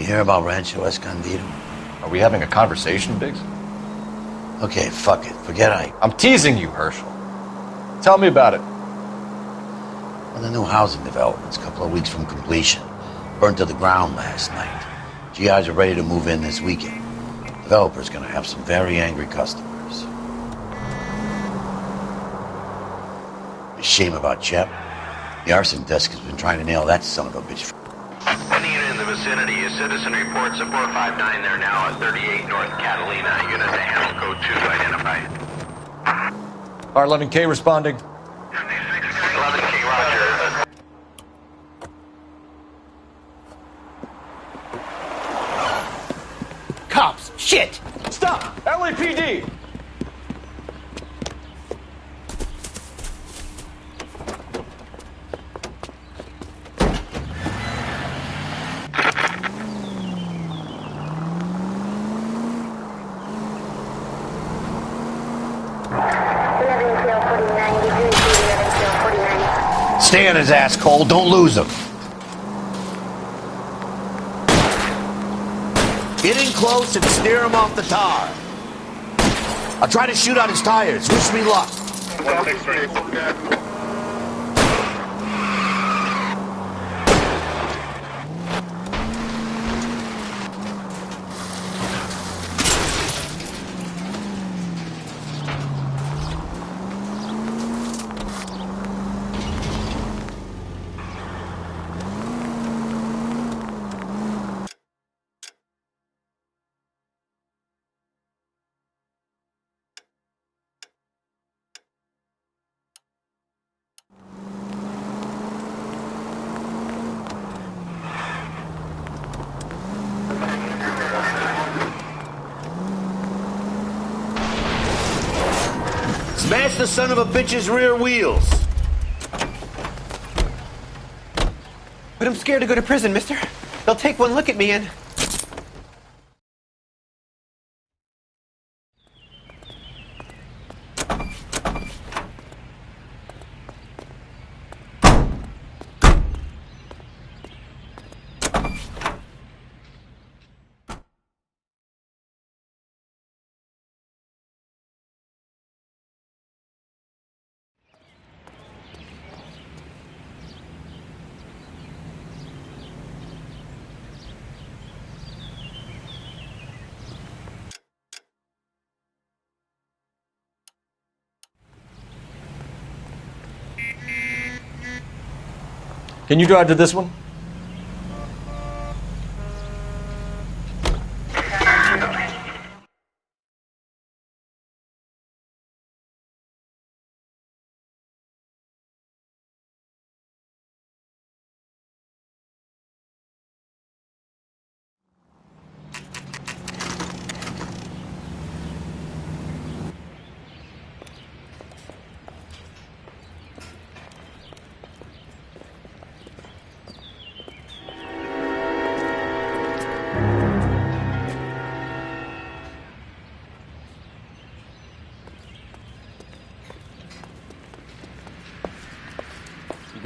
hear about Rancho Escondido? Are we having a conversation, Biggs? Okay, fuck it. Forget I'm teasing you, Herschel. Tell me about it. Well, the new housing development's a couple of weeks from completion. Burned to the ground last night. GIs are ready to move in this weekend. Developer's gonna have some very angry customers. A shame about Chep. The arson desk has been trying to nail that son of a bitch. Any unit in the vicinity, a citizen reports a 459 there now at 38 North Catalina. Unit to handle code 2 identified. R11K responding. 11K, roger. Cops! Shit! Stop! LAPD! Stay on his ass, Cole. Don't lose him. Get in close and steer him off the tar. I'll try to shoot out his tires. Wish me luck. 163. Smash the son of a bitch's rear wheels. But I'm scared to go to prison, mister. They'll take one look at me and... Can you drive to this one?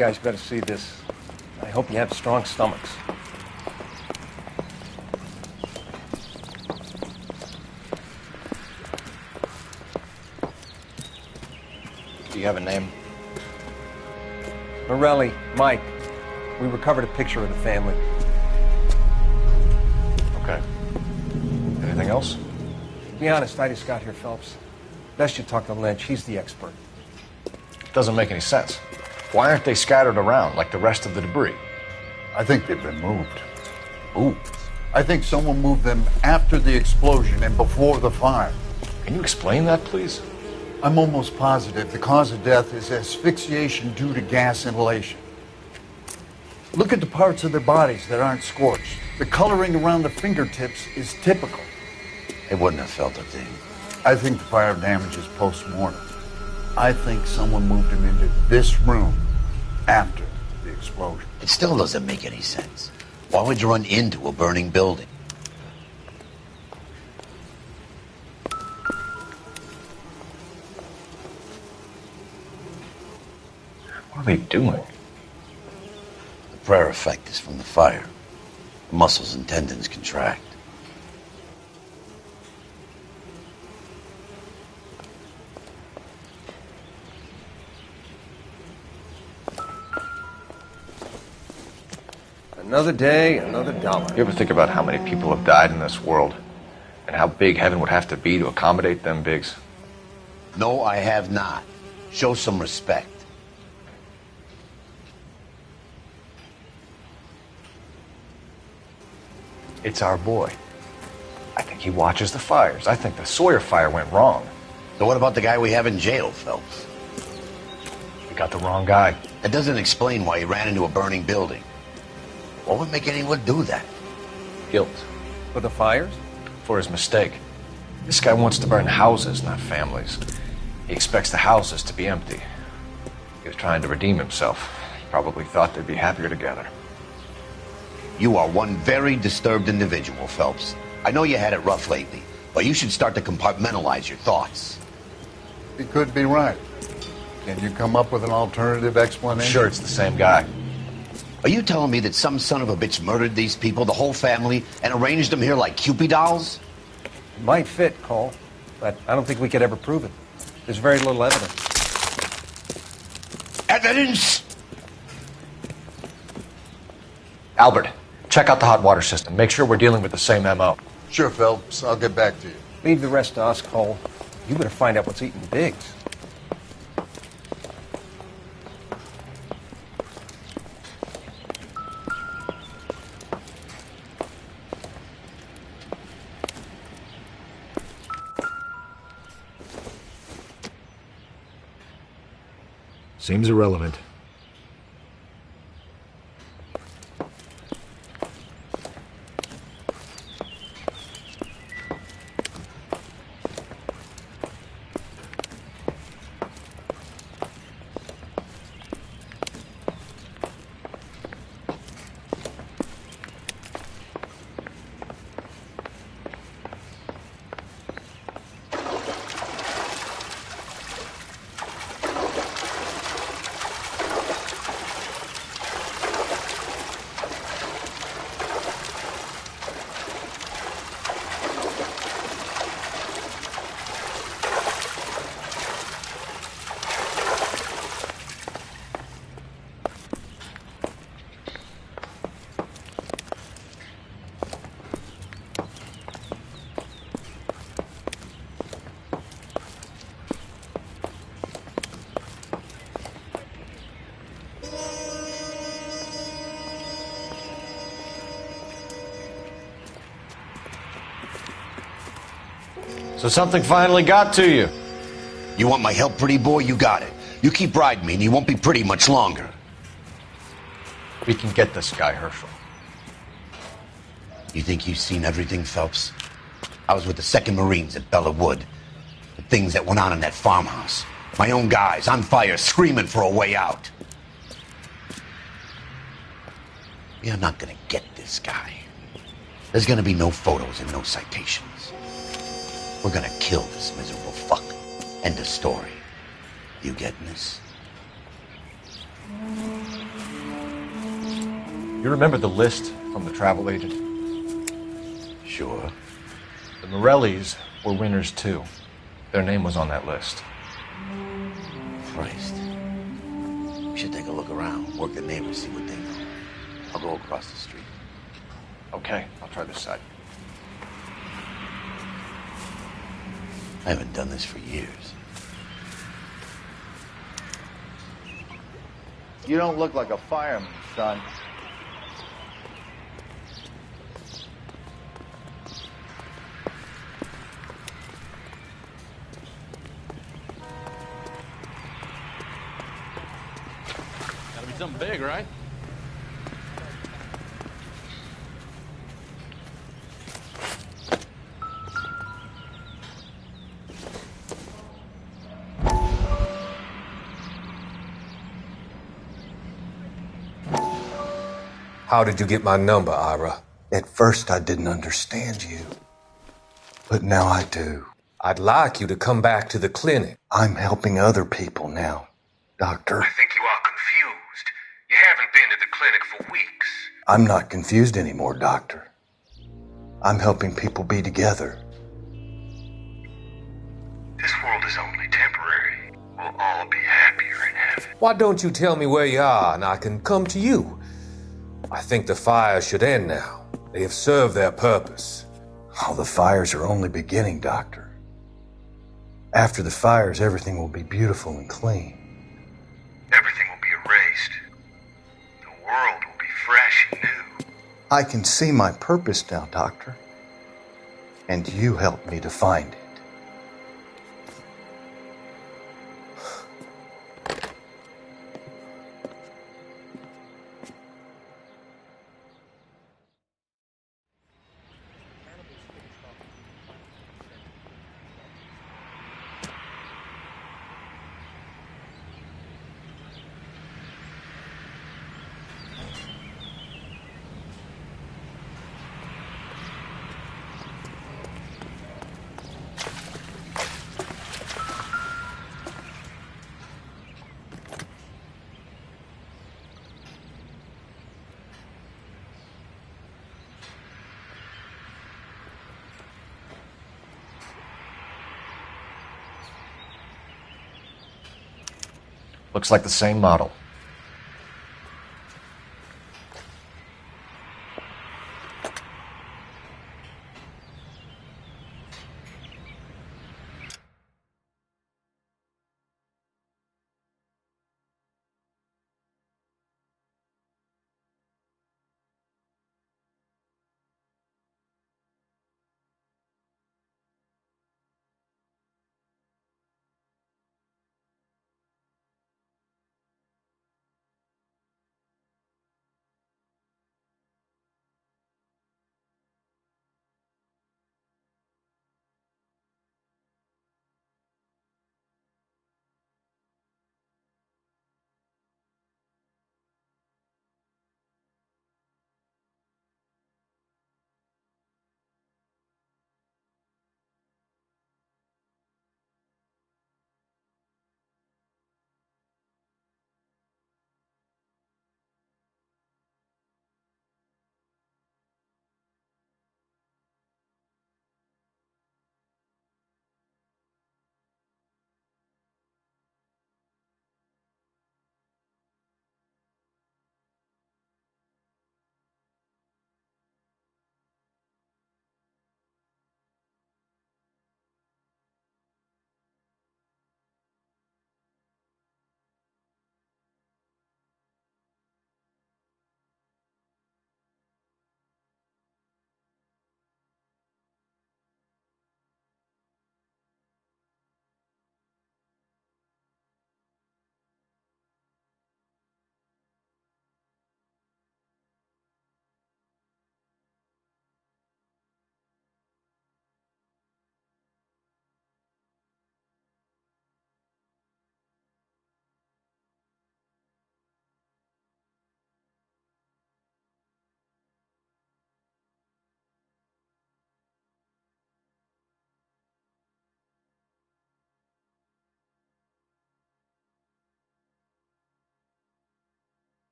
You guys better see this. I hope you have strong stomachs. Do you have a name? Morelli, Mike. We recovered a picture of the family. Okay. Anything else? To be honest, I just got here, Phelps. Best you talk to Lynch. He's the expert. Doesn't make any sense. Why aren't they scattered around like the rest of the debris? I think they've been moved. Ooh. I think someone moved them after the explosion and before the fire. Can you explain that, please? I'm almost positive the cause of death is asphyxiation due to gas inhalation. Look at the parts of their bodies that aren't scorched. The coloring around the fingertips is typical. They wouldn't have felt a thing. I think the fire damage is post-mortem. I think someone moved him into this room after the explosion. It still doesn't make any sense. Why would you run into a burning building? What are they doing? The prayer effect is from the fire. The muscles and tendons contract. Another day, another dollar. You ever think about how many people have died in this world? And how big heaven would have to be to accommodate them bigs? No, I have not. Show some respect. It's our boy. I think he watches the fires. I think the Sawyer fire went wrong. So what about the guy we have in jail, Phelps? We got the wrong guy. That doesn't explain why he ran into a burning building. What would make anyone do that? Guilt. For the fires? For his mistake. This guy wants to burn houses, not families. He expects the houses to be empty. He was trying to redeem himself. Probably thought they'd be happier together. You are one very disturbed individual, Phelps. I know you had it rough lately, but you should start to compartmentalize your thoughts. He could be right. Can you come up with an alternative explanation? Sure, it's the same guy. Are you telling me that some son of a bitch murdered these people, the whole family, and arranged them here like Cupid dolls? It might fit, Cole, but I don't think we could ever prove it. There's very little evidence. Evidence? Albert, check out the hot water system. Make sure we're dealing with the same MO. Sure, Phelps. I'll get back to you. Leave the rest to us, Cole. You better find out what's eating Biggs. Seems irrelevant. So something finally got to you. You want my help, pretty boy? You got it. You keep riding me and you won't be pretty much longer. We can get this guy, Herschel. You think you've seen everything, Phelps? I was with the 2nd Marines at Bella Wood. The things that went on in that farmhouse. My own guys on fire, screaming for a way out. You're not gonna get this guy. There's gonna be no photos and no citations. We're gonna kill this miserable fuck. End of story. You getting this? You remember the list from the travel agent? Sure. The Morellis were winners too. Their name was on that list. Christ. We should take a look around, work the neighbors, see what they know. I'll go across the street. Okay, I'll try this side. I haven't done this for years. You don't look like a fireman, son. Gotta be something big, right? How did you get my number, Ira? At first I didn't understand you, but now I do. I'd like you to come back to the clinic. I'm helping other people now, Doctor. I think you are confused. You haven't been to the clinic for weeks. I'm not confused anymore, Doctor. I'm helping people be together. This world is only temporary. We'll all be happier in heaven. Why don't you tell me where you are and I can come to you? I think the fires should end now. They have served their purpose. Oh, the fires are only beginning, Doctor. After the fires, everything will be beautiful and clean. Everything will be erased. The world will be fresh and new. I can see my purpose now, Doctor. And you helped me to find it. Looks like the same model.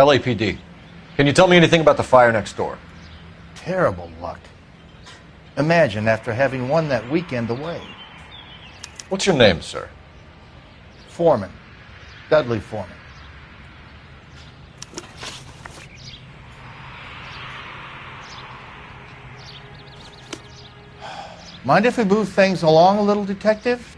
LAPD. Can you tell me anything about the fire next door? Terrible luck. Imagine after having won that weekend away. What's your name, sir? Foreman. Dudley Foreman. Mind if we move things along a little, Detective?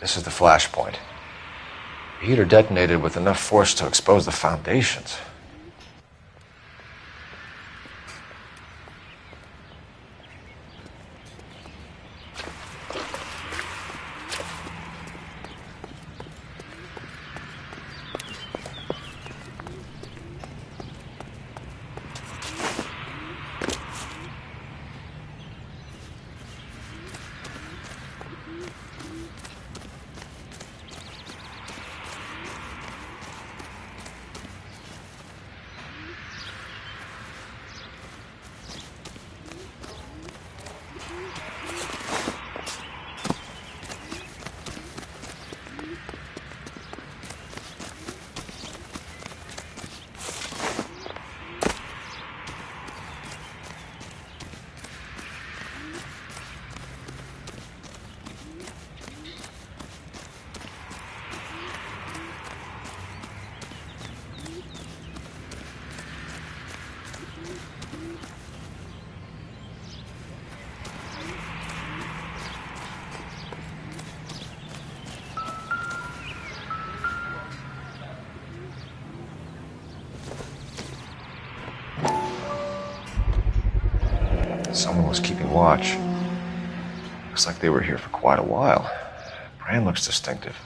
This is the flashpoint. The heater detonated with enough force to expose the foundations. Someone was keeping watch. Looks like they were here for quite a while. Brand looks distinctive.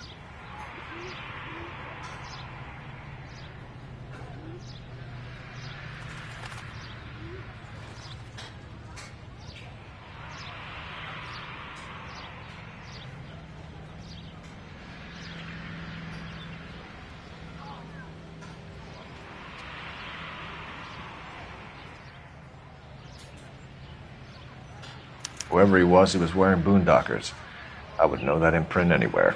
Whoever he was wearing boondockers. I would know that imprint anywhere.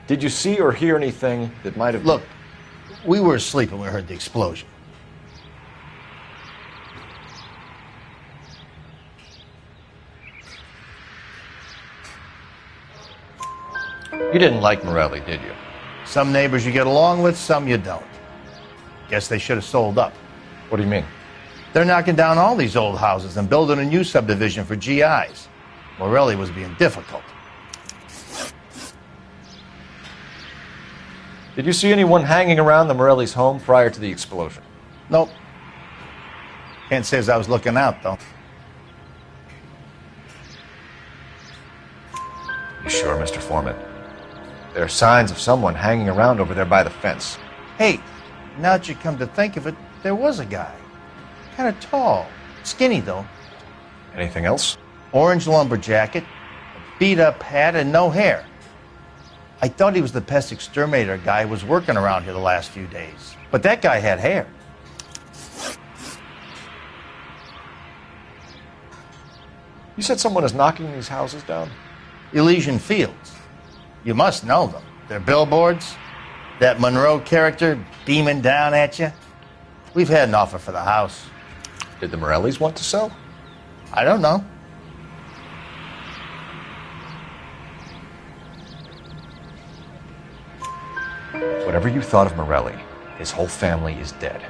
Did you see or hear anything that might have... Look, we were asleep when we heard the explosion. You didn't like Morelli, did you? Some neighbors you get along with, some you don't. Guess they should have sold up. What do you mean? They're knocking down all these old houses and building a new subdivision for GIs. Morelli was being difficult. Did you see anyone hanging around the Morelli's home prior to the explosion? Nope. Can't say as I was looking out, though. You sure, Mr. Foreman? There are signs of someone hanging around over there by the fence. Hey, now that you come to think of it, there was a guy. Kind of tall. Skinny, though. Anything else? Orange lumber jacket, a beat-up hat, and no hair. I thought he was the pest exterminator guy who was working around here the last few days. But that guy had hair. You said someone is knocking these houses down? Elysian Fields. You must know them. They're billboards. That Monroe character beaming down at you. We've had an offer for the house. Did the Morellis want to sell? I don't know. Whatever you thought of Morelli, his whole family is dead.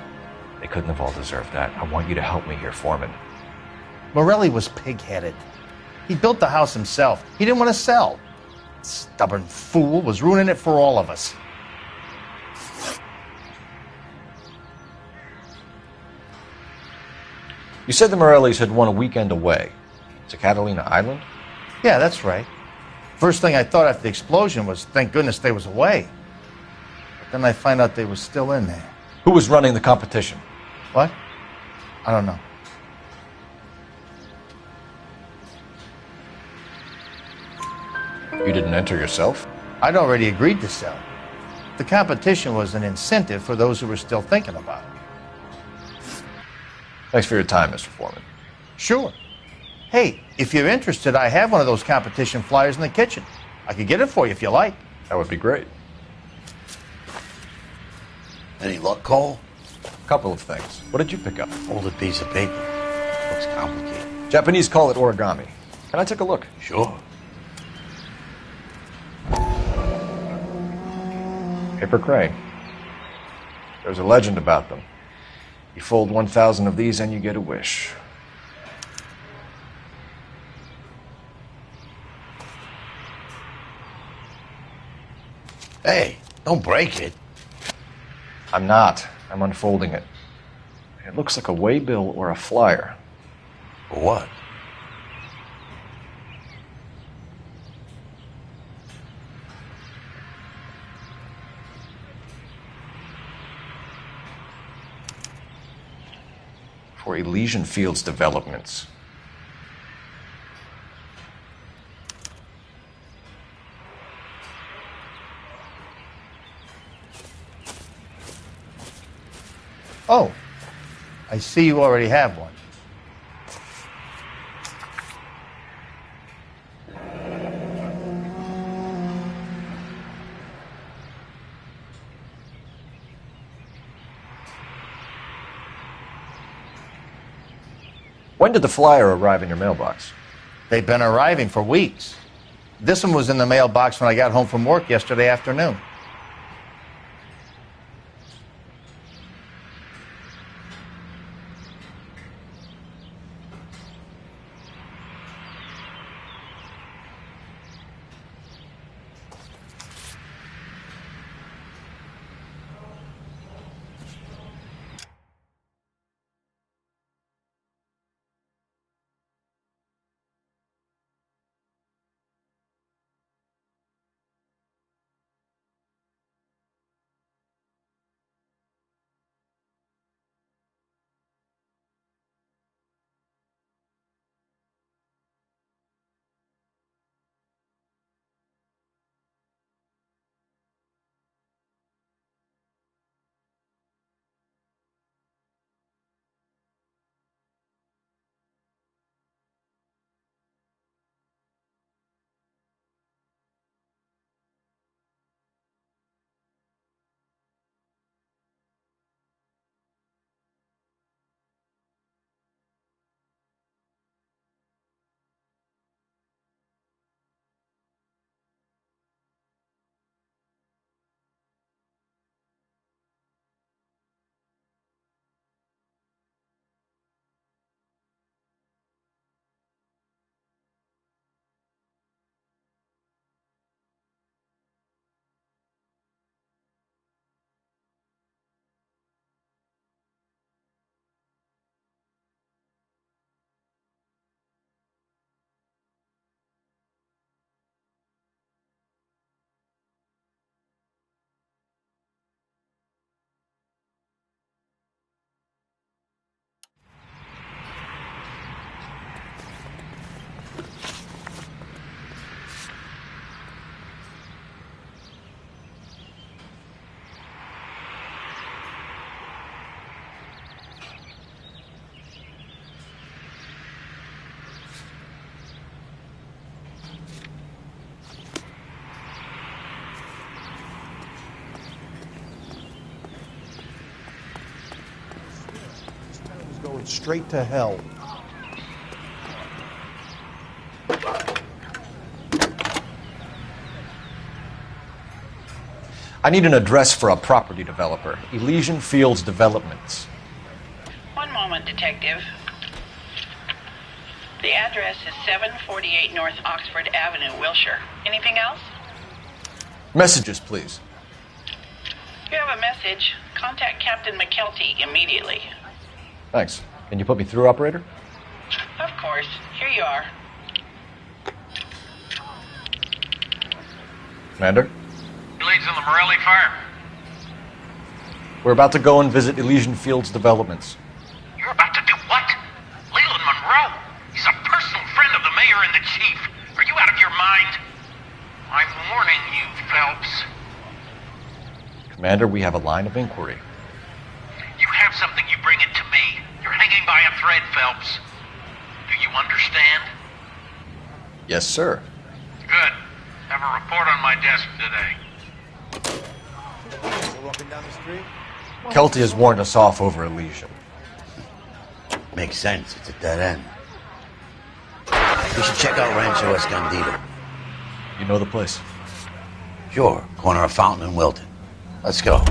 They couldn't have all deserved that. I want you to help me here, Foreman. Morelli was pig-headed. He built the house himself. He didn't want to sell. Stubborn fool was ruining it for all of us. You said the Morellis had won a weekend away to Catalina Island? Yeah, that's right. First thing I thought after the explosion was, thank goodness they was away. But then I find out they was still in there. Who was running the competition? What? I don't know. You didn't enter yourself? I'd already agreed to sell. The competition was an incentive for those who were still thinking about it. Thanks for your time, Mr. Foreman. Sure. Hey, if you're interested, I have one of those competition flyers in the kitchen. I could get it for you if you like. That would be great. Any luck, Cole? A couple of things. What did you pick up? Folded piece of paper. Looks complicated. Japanese call it origami. Can I take a look? Sure. Paper crane. There's a legend about them. You fold 1,000 of these and you get a wish. Hey, don't break it. I'm not. I'm unfolding it. It looks like a waybill or a flyer. For what? for Elysian Fields Developments. Oh, I see you already have one. When did the flyer arrive in your mailbox? They've been arriving for weeks. This one was in the mailbox when I got home from work yesterday afternoon. Going straight to hell. I need an address for a property developer. Elysian Fields Developments. One moment, Detective. The address is 748 North Oxford Avenue, Wilshire. Anything else? Messages, please. You have a message. Contact Captain McKelty immediately. Thanks. Can you put me through, operator? Of course. Here you are. Commander? Leads in the Morelli fire. We're about to go and visit Elysian Fields Developments. You're about to do what? Leland Monroe? He's a personal friend of the mayor and the chief. Are you out of your mind? I'm warning you, Phelps. Commander, we have a line of inquiry. You have something, you bring it to me. You're hanging by a thread, Phelps. Do you understand? Yes, sir. Good. Have a report on my desk today. Walking down the street? Kelty has warned us off over Elysian. Makes sense. It's a dead end. We should check out Rancho Escondido. You know the place? Sure. Corner of Fountain and Wilton. Let's go.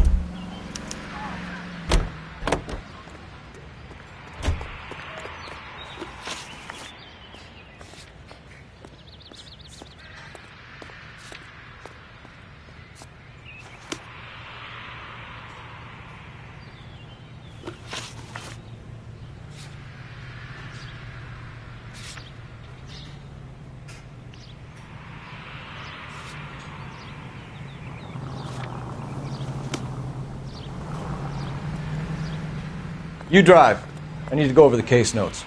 You drive. I need to go over the case notes.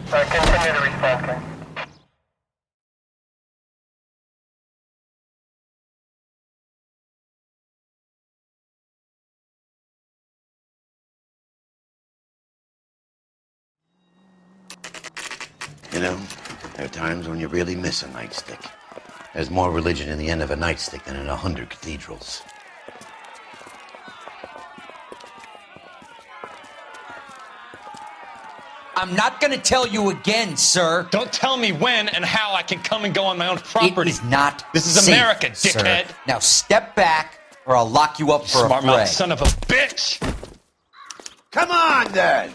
Continue to respond. You know, there are times when you really miss a nightstick. There's more religion in the end of a nightstick than in 100 cathedrals. I'm not gonna tell you again, sir. Don't tell me when and how I can come and go on my own property. It is not This is safe, America, dickhead. Sir. Now step back, or I'll lock you up for a Smart mouth fray. son of a bitch! Come on, then!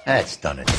That's done it.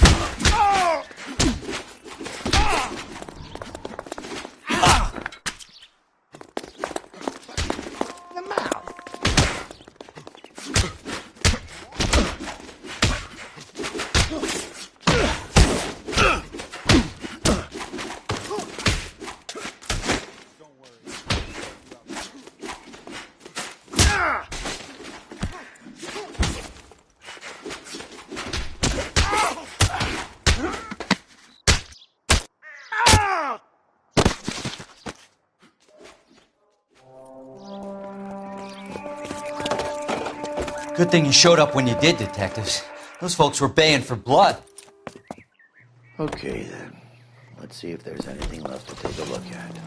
Good thing you showed up when you did, detectives. Those folks were baying for blood. Okay, then. Let's see if there's anything left to take a look at.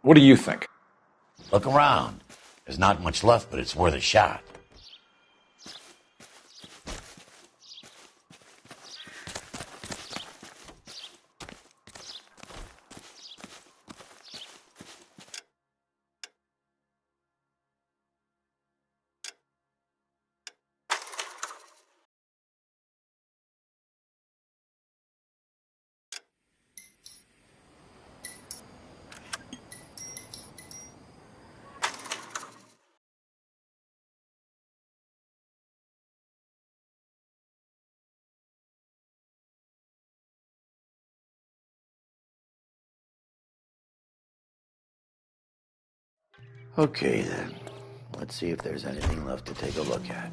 What do you think? Look around. There's not much left, but it's worth a shot. Okay, then. Let's see if there's anything left to take a look at.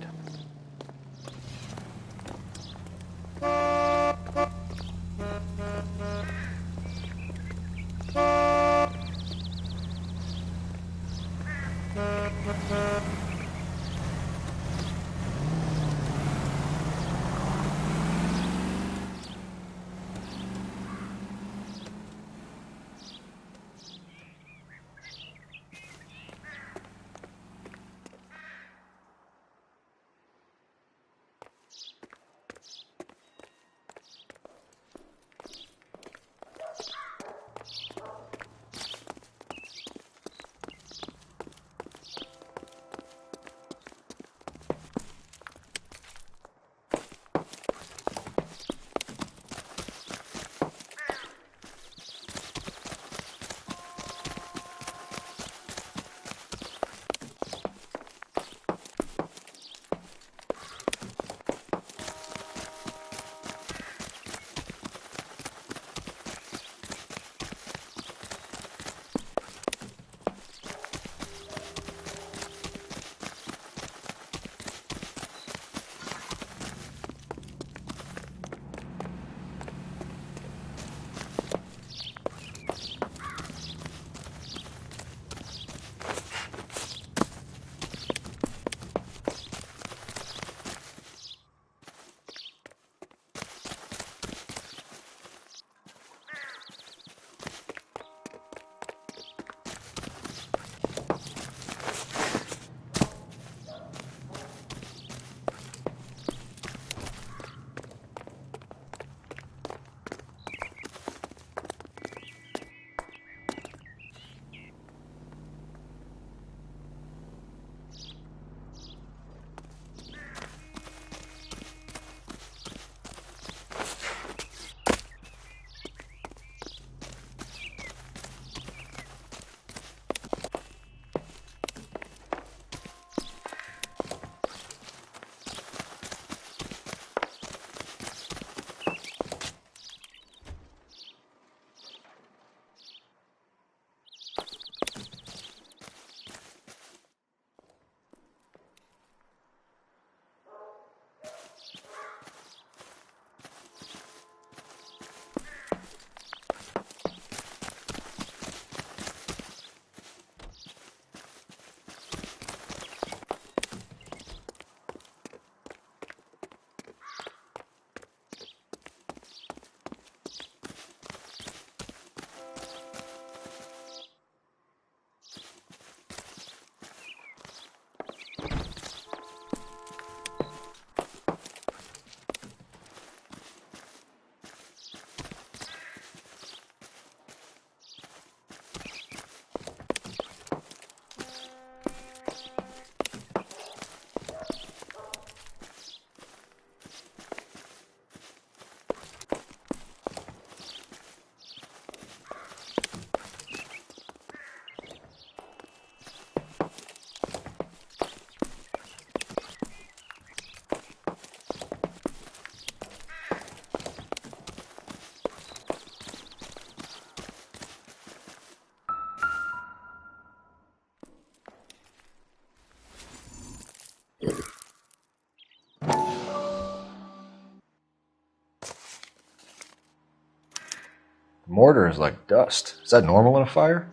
Mortar is like dust. Is that normal in a fire?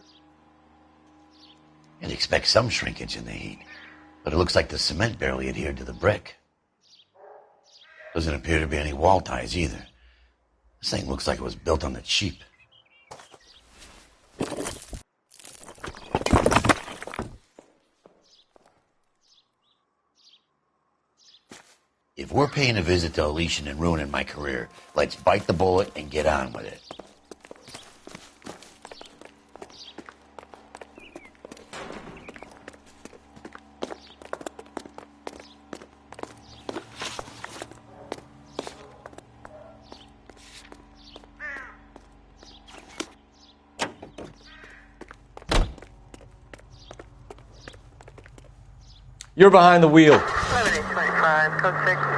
You'd expect some shrinkage in the heat, but it looks like the cement barely adhered to the brick. Doesn't appear to be any wall ties either. This thing looks like it was built on the cheap. we're paying a visit to Elysian and ruining my career, let's bite the bullet and get on with it. You're behind the wheel. 2825, code 6.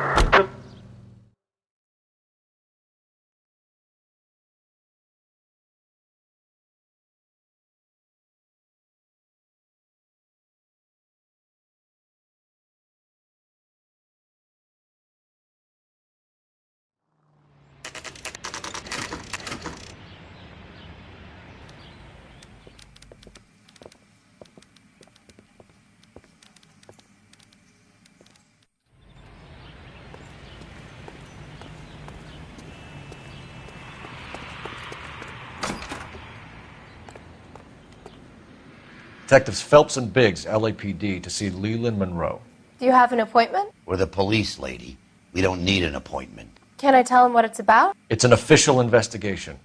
Detectives Phelps and Biggs, LAPD, to see Leland Monroe. Do you have an appointment? We're the police, lady. We don't need an appointment. Can I tell him what it's about? It's an official investigation.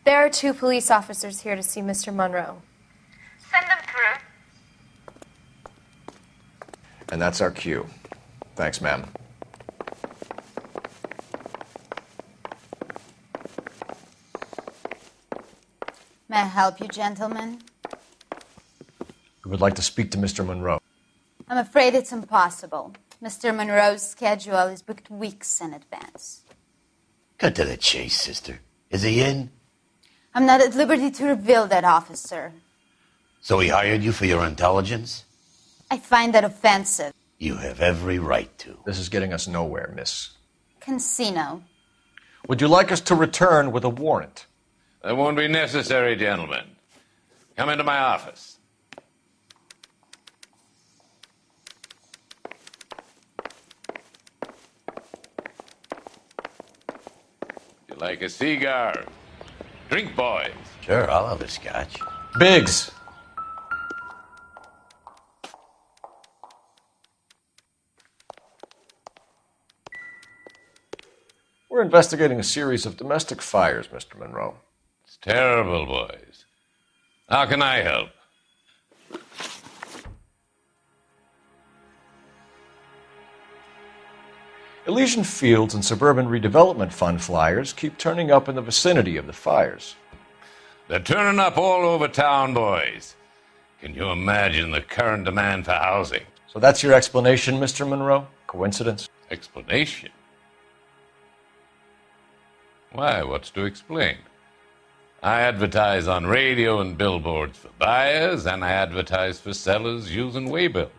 There are 2 police officers here to see Mr. Monroe. Send them through. And that's our cue. Thanks, ma'am. May I help you, gentlemen? We would like to speak to Mr. Monroe. I'm afraid it's impossible. Mr. Monroe's schedule is booked weeks in advance. Cut to the chase, sister. Is he in? I'm not at liberty to reveal that, officer. So he hired you for your intelligence? I find that offensive. You have every right to. This is getting us nowhere, miss. Casino. Would you like us to return with a warrant? That won't be necessary, gentlemen. Come into my office. Would you like a cigar? Drink, boys. Sure, I'll have a scotch. Biggs! We're investigating a series of domestic fires, Mr. Monroe. It's terrible, boys. How can I help? Elysian Fields and Suburban Redevelopment Fund flyers keep turning up in the vicinity of the fires. They're turning up all over town, boys. Can you imagine the current demand for housing? So that's your explanation, Mr. Monroe? Coincidence? Explanation? Why, what's to explain? I advertise on radio and billboards for buyers, and I advertise for sellers using waybills.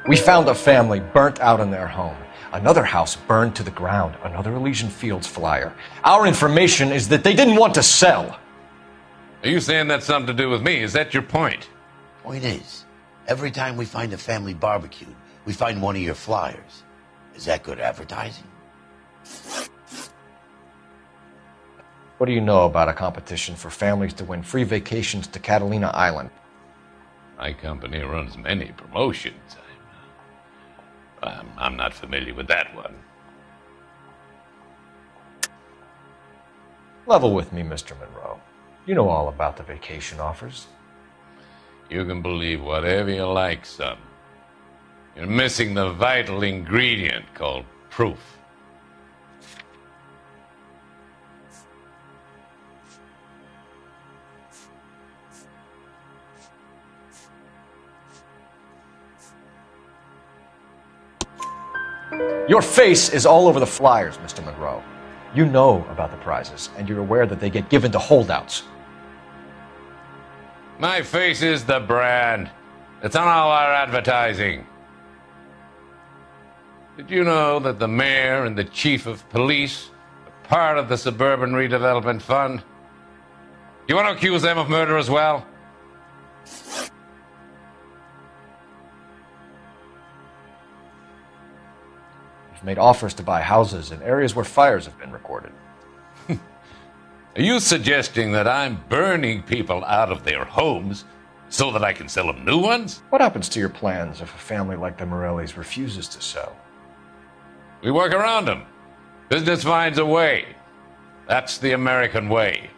We found a family burnt out in their home. Another house burned to the ground. Another Elysian Fields flyer. Our information is that they didn't want to sell. Are you saying that's something to do with me? Is that your point? Point is, every time we find a family barbecued, we find one of your flyers. Is that good advertising? What do you know about a competition for families to win free vacations to Catalina Island? My company runs many promotions. I'm not familiar with that one. Level with me, Mr. Monroe. You know all about the vacation offers. You can believe whatever you like, son. You're missing the vital ingredient called proof. Your face is all over the flyers, Mr. Monroe. You know about the prizes, and you're aware that they get given to holdouts. My face is the brand. It's on all our advertising. Did you know that the mayor and the chief of police are part of the Suburban Redevelopment Fund? You want to accuse them of murder as well? You've made offers to buy houses in areas where fires have been recorded. Are you suggesting that I'm burning people out of their homes So that I can sell them new ones? What happens to your plans if a family like the Morellis refuses to sell? We work around them. Business finds a way. That's the American way.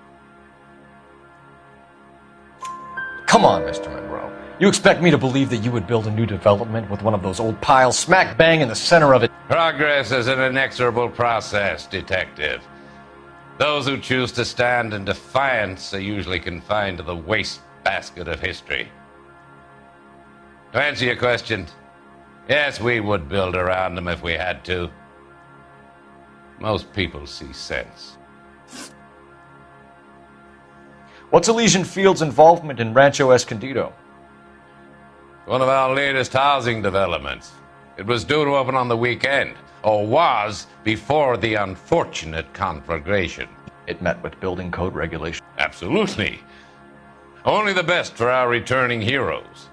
Come on, Mr. Monroe. You expect me to believe that you would build a new development with one of those old piles smack bang in the center of it? Progress is an inexorable process, Detective. Those who choose to stand in defiance are usually confined to the wastebasket of history. To answer your question, yes, we would build around them if we had to. Most people see sense. What's Elysian Field's involvement in Rancho Escondido? One of our latest housing developments. It was due to open on the weekend, or was before the unfortunate conflagration. It met with building code regulations. Absolutely. Only the best for our returning heroes.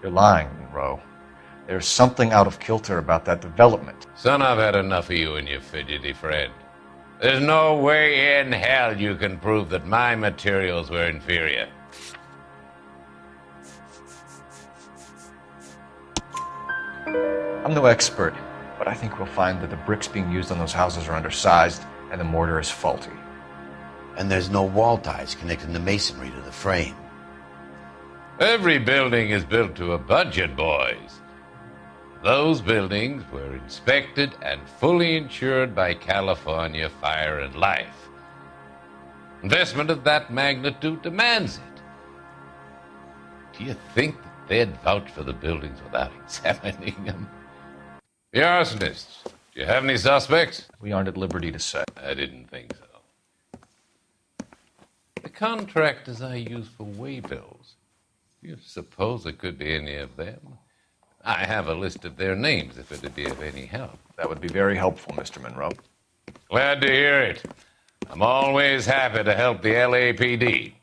You're lying, Monroe. There's something out of kilter about that development. Son, I've had enough of you and your fidgety friend. There's no way in hell you can prove that my materials were inferior. I'm no expert, but I think we'll find that the bricks being used on those houses are undersized and the mortar is faulty. And there's no wall ties connecting the masonry to the frame. Every building is built to a budget, boys. Those buildings were inspected and fully insured by California Fire and Life. Investment of that magnitude demands it. Do you think that they'd vouch for the buildings without examining them? The arsonists, do you have any suspects? We aren't at liberty to say. I didn't think so. The contractors I use for waybills, do you suppose it could be any of them? I have a list of their names if it'd be of any help. That would be very helpful, Mr. Monroe. Glad to hear it. I'm always happy to help the LAPD.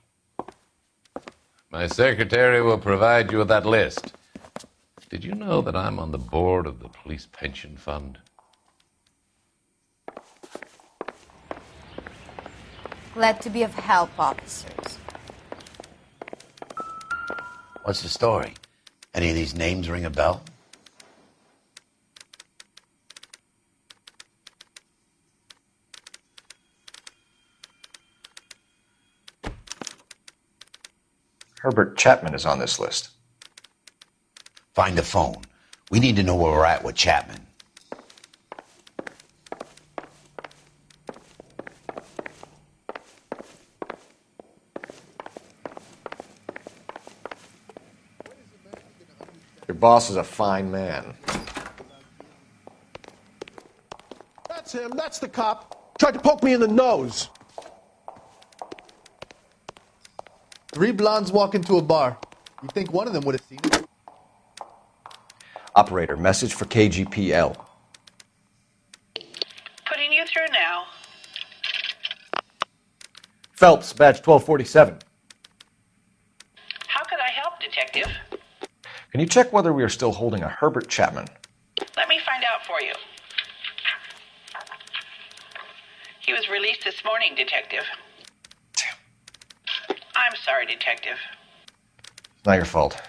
My secretary will provide you with that list. Did you know that I'm on the board of the Police Pension Fund? Glad to be of help, officers. What's the story? Any of these names ring a bell? Herbert Chapman is on this list. Find the phone. We need to know where we're at with Chapman. Your boss is a fine man. That's him. That's the cop. Tried to poke me in the nose. 3 blondes walk into a bar. You'd think one of them would have seen it. Operator, message for KGPL. Putting you through now. Phelps, badge 1247. How could I help, Detective? Can you check whether we are still holding a Herbert Chapman? Let me find out for you. He was released this morning, Detective. I'm sorry, Detective. It's not your fault.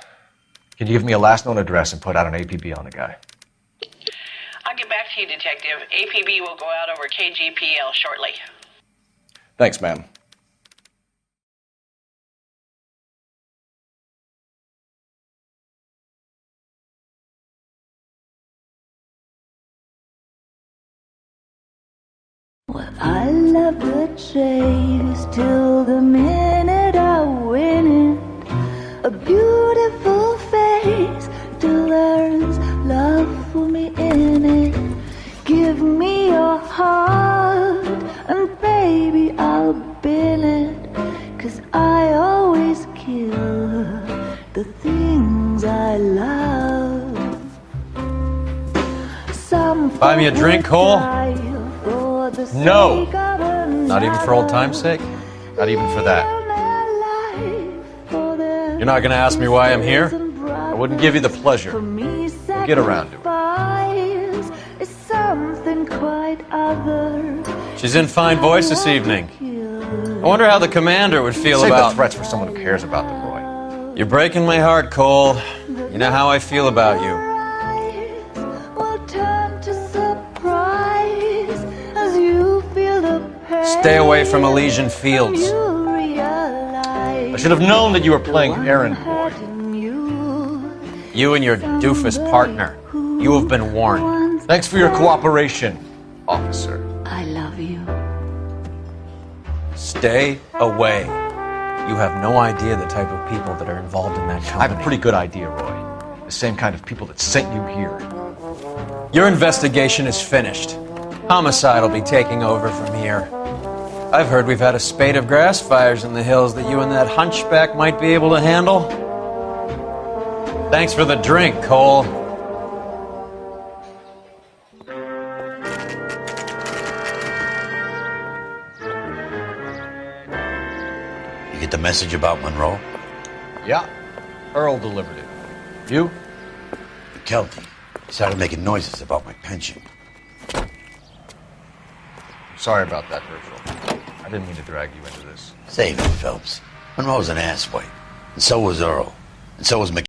Can you give me a last known address and put out an APB on the guy? I'll get back to you, Detective. APB will go out over KGPL shortly. Thanks, ma'am. Well, I love the chase till the minute I win it. A beautiful face till there's love for me in it. Give me your heart and baby I'll bill it. 'Cause I always kill the things I love. Some Buy me a drink, Cole? No. Not even for old time's sake? Not even for that. You're not going to ask me why I'm here? I wouldn't give you the pleasure. We'll get around to it. She's in fine voice this evening. wonder how the commander would feel Save about... the threats for someone who cares about them, Roy. You're breaking my heart, Cole. You know how I feel about you. Stay away from Elysian Fields. I should have known that you were playing errand boy. You and your doofus partner. You have been warned. Thanks for your cooperation, officer. I love you. Stay away. You have no idea the type of people that are involved in that company. I have a pretty good idea, Roy. The same kind of people that sent you here. Your investigation is finished. Homicide will be taking over from here. I've heard we've had a spate of grass fires in the hills that you and that hunchback might be able to handle. Thanks for the drink, Cole. You get the message about Monroe? Yeah. Earl delivered it. You? Kelty. He started making noises about my pension. Sorry about that, Herschel. I didn't mean to drag you into this. Save it, Phelps. Monroe's an asswipe. And so was Earl. And so was Mc...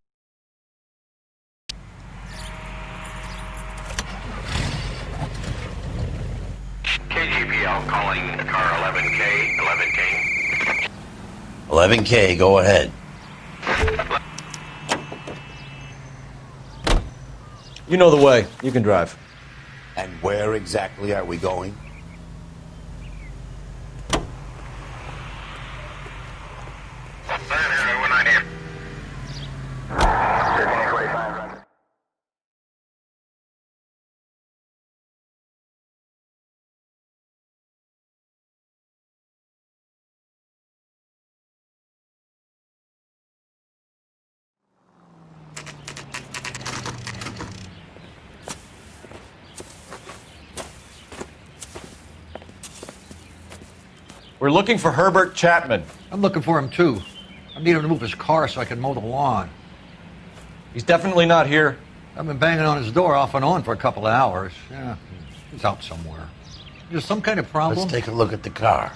KGPL calling car 11K, 11K. 11K, go ahead. You know the way. You can drive. And where exactly are we going? We're looking for Herbert Chapman. I'm looking for him, too. I need him to move his car so I can mow the lawn. He's definitely not here. I've been banging on his door off and on for a couple of hours. Yeah, he's out somewhere. There's some kind of problem? Let's take a look at the car.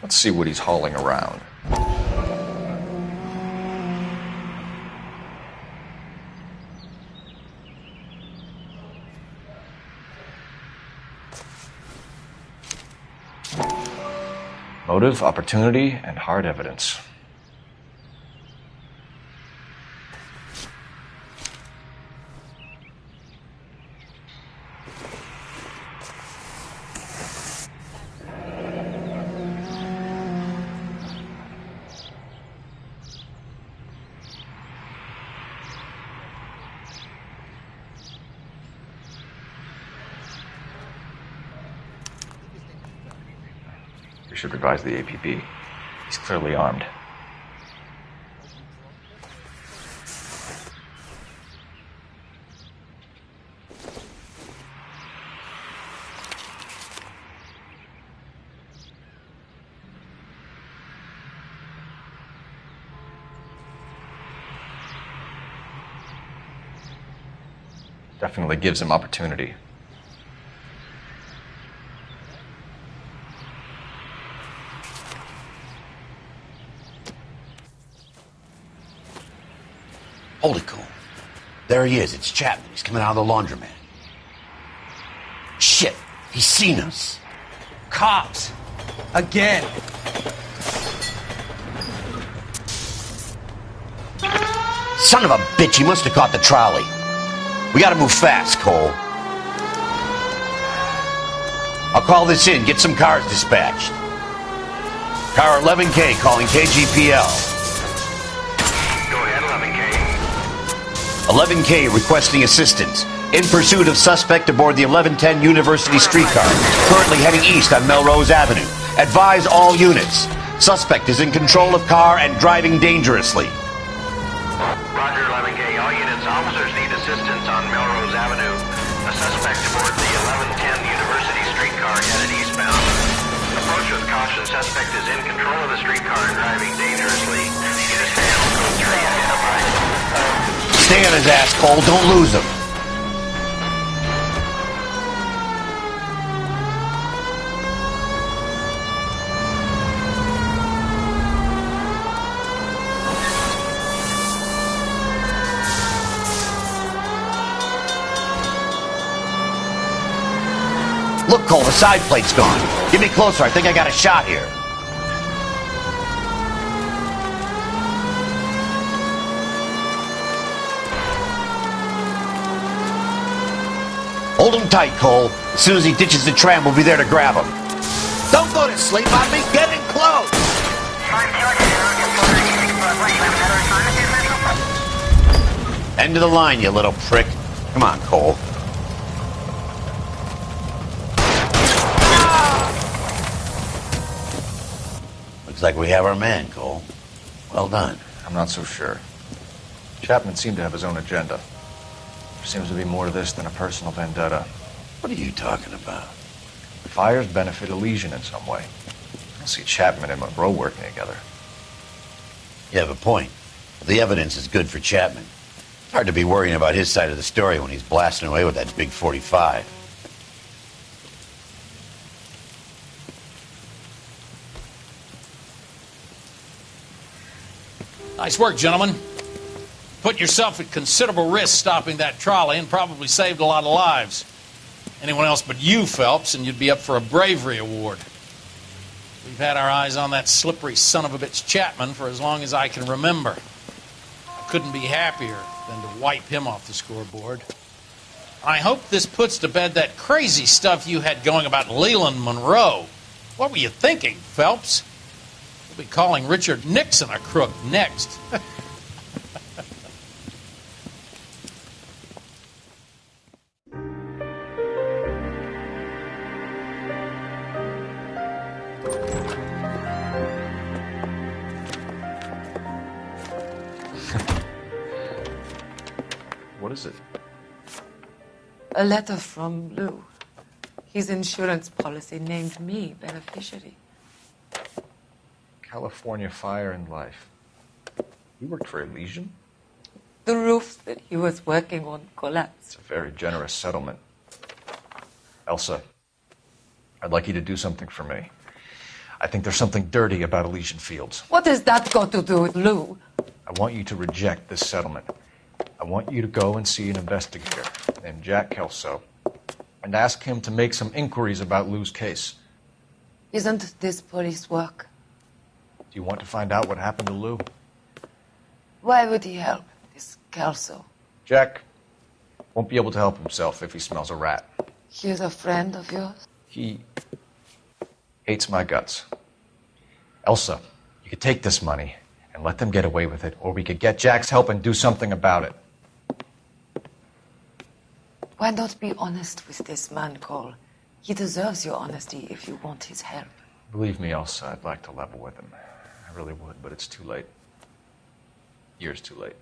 Let's see what he's hauling around. Motive, opportunity, and hard evidence. We should advise the APB. He's clearly armed. Definitely gives him opportunity. Hold it, Cole. There he is. It's Chapman. He's coming out of the laundromat. Shit. He's seen us. Cops. Again. Son of a bitch. He must have caught the trolley. We gotta move fast, Cole. I'll call this in. Get some cars dispatched. Car 11K calling KGPL. 11K requesting assistance. In pursuit of suspect aboard the 1110 University streetcar, currently heading east on Melrose Avenue. Advise all units. Suspect is in control of car and driving dangerously. Roger, 11K. All units, officers need assistance on Melrose Avenue. A suspect aboard the 1110 University streetcar headed eastbound. Approach with caution. Suspect is in control of the streetcar and driving dangerously. Unit panel code 3 identified. Stay on his ass, Cole. Don't lose him. side plate's gone. Get me closer. I think I got a shot here. Hold him tight, Cole. As soon as he ditches the tram, we'll be there to grab him. Don't go to sleep on me. Get in close. End of the line, you little prick. Come on, Cole. Looks like we have our man, Cole. Well done. I'm not so sure. Chapman seemed to have his own agenda. There seems to be more to this than a personal vendetta. What are you talking about? The fires benefit Elysian in some way. I don't see Chapman and Monroe working together. You have a point. The evidence is good for Chapman. It's hard to be worrying about his side of the story when he's blasting away with that big 45. Nice work, gentlemen. Put yourself at considerable risk stopping that trolley and probably saved a lot of lives. Anyone else but you, Phelps, and you'd be up for a bravery award. We've had our eyes on that slippery son of a bitch Chapman for as long as I can remember. I couldn't be happier than to wipe him off the scoreboard. I hope this puts to bed that crazy stuff you had going about Leland Monroe. What were you thinking, Phelps? We'll be calling Richard Nixon a crook next. What is it? A letter from Lou. His insurance policy named me beneficiary. California Fire and Life. You worked for Elysian? The roof that he was working on collapsed. It's a very generous settlement. Elsa, I'd like you to do something for me. I think there's something dirty about Elysian Fields. What has that got to do with Lou? I want you to reject this settlement. I want you to go and see an investigator named Jack Kelso and ask him to make some inquiries about Lou's case. Isn't this police work? Do you want to find out what happened to Lou? Why would he help, this Kelso? Jack won't be able to help himself if he smells a rat. He's a friend of yours? He hates my guts. Elsa, you could take this money and let them get away with it, or we could get Jack's help and do something about it. Why not be honest with this man, Cole? He deserves your honesty if you want his help. Believe me, Elsa, I'd like to level with him. I really would, but it's too late. Years too late.